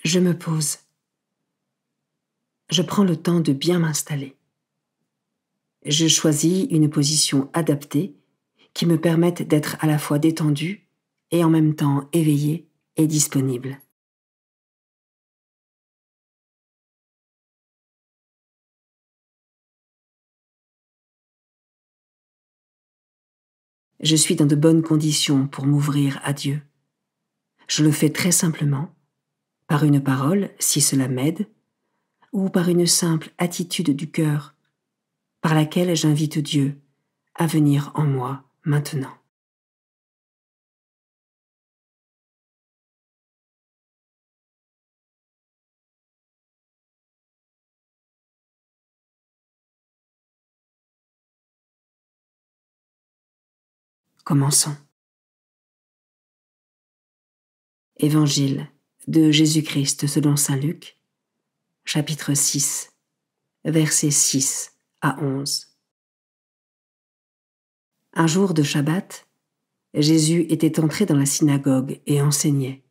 Je me pose. Je prends le temps de bien m'installer. Je choisis une position adaptée qui me permette d'être à la fois détendue et en même temps éveillée et disponible. Je suis dans de bonnes conditions pour m'ouvrir à Dieu. Je le fais très simplement, par une parole, si cela m'aide, ou par une simple attitude du cœur, par laquelle j'invite Dieu à venir en moi maintenant. Commençons. Évangile de Jésus-Christ selon saint Luc, chapitre 6, versets 6 à 11. Un jour de Shabbat, Jésus était entré dans la synagogue et enseignait.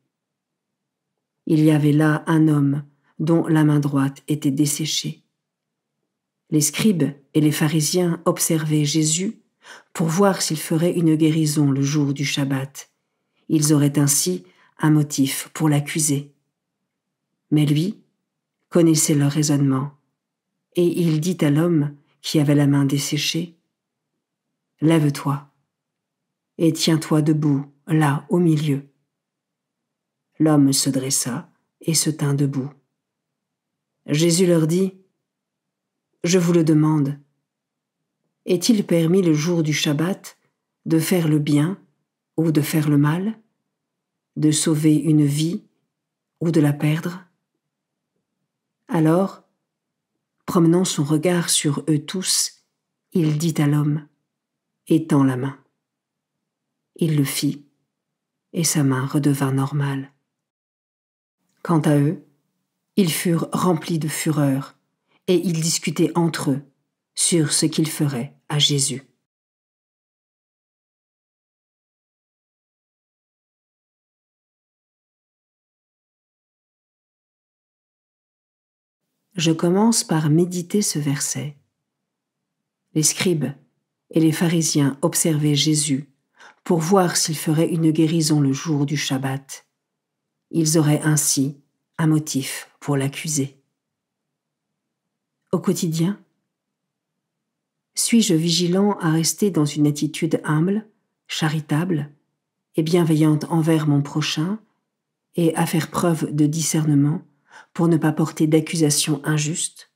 Il y avait là un homme dont la main droite était desséchée. Les scribes et les pharisiens observaient Jésus pour voir s'il ferait une guérison le jour du Shabbat. Ils auraient ainsi un motif pour l'accuser. Mais lui connaissait leur raisonnement, et il dit à l'homme qui avait la main desséchée, « Lève-toi et tiens-toi debout, là, au milieu. » L'homme se dressa et se tint debout. Jésus leur dit, « Je vous le demande, est-il permis le jour du Shabbat de faire le bien ou de faire le mal, de sauver une vie ou de la perdre ?» Alors, promenant son regard sur eux tous, il dit à l'homme, « Étends la main. » Il le fit, et sa main redevint normale. Quant à eux, ils furent remplis de fureur, et ils discutaient entre eux sur ce qu'ils feraient à Jésus. Je commence par méditer ce verset. Les scribes et les pharisiens observaient Jésus pour voir s'il ferait une guérison le jour du Shabbat. Ils auraient ainsi un motif pour l'accuser. Au quotidien, suis-je vigilant à rester dans une attitude humble, charitable et bienveillante envers mon prochain et à faire preuve de discernement pour ne pas porter d'accusations injustes?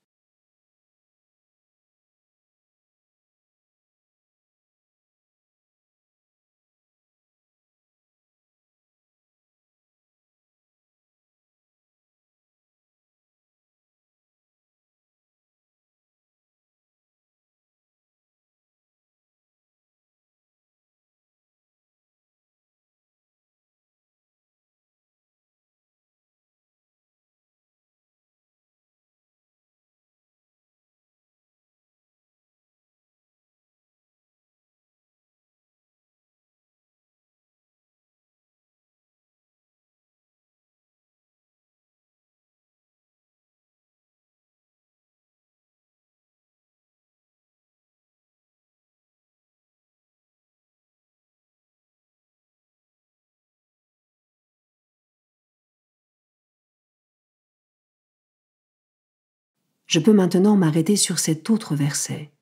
Je peux maintenant m'arrêter sur cet autre verset.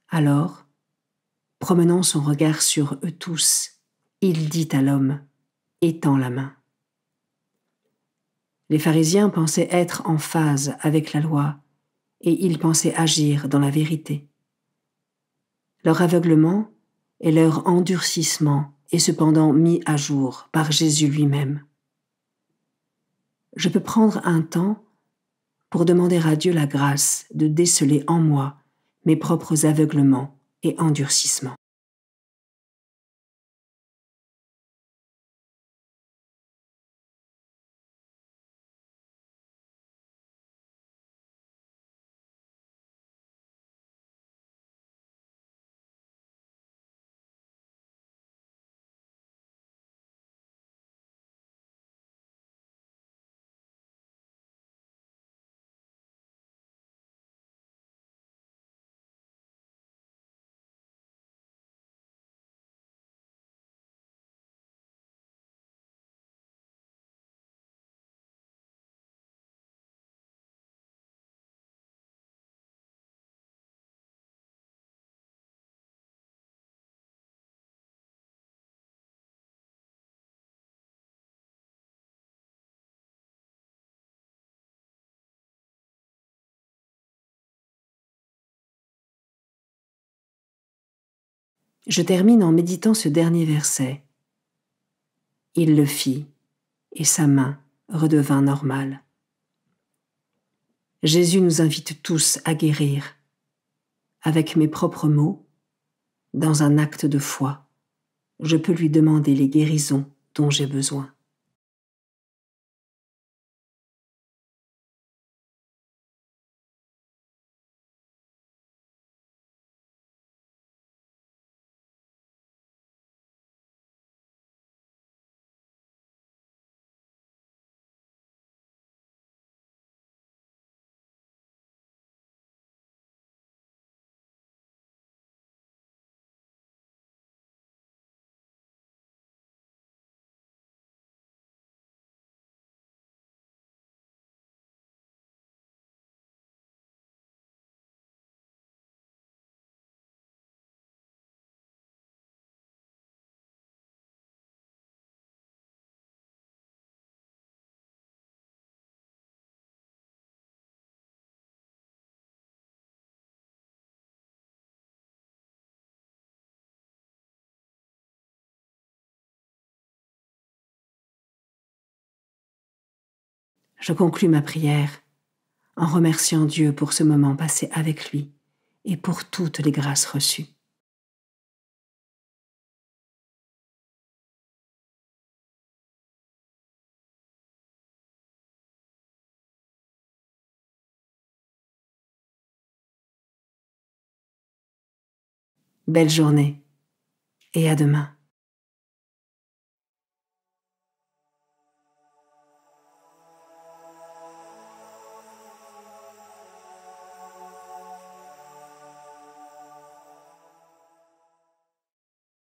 Alors, promenant son regard sur eux tous, il dit à l'homme, « Étends la main. » Les pharisiens pensaient être en phase avec la loi et ils pensaient agir dans la vérité. Leur aveuglement et leur endurcissement est cependant mis à jour par Jésus lui-même. Je peux prendre un temps pour demander à Dieu la grâce de déceler en moi mes propres aveuglements et endurcissements. Je termine en méditant ce dernier verset. Il le fit, et sa main redevint normale. Jésus nous invite tous à guérir, avec mes propres mots, dans un acte de foi. Je peux lui demander les guérisons dont j'ai besoin. Je conclus ma prière en remerciant Dieu pour ce moment passé avec lui et pour toutes les grâces reçues. Belle journée et à demain.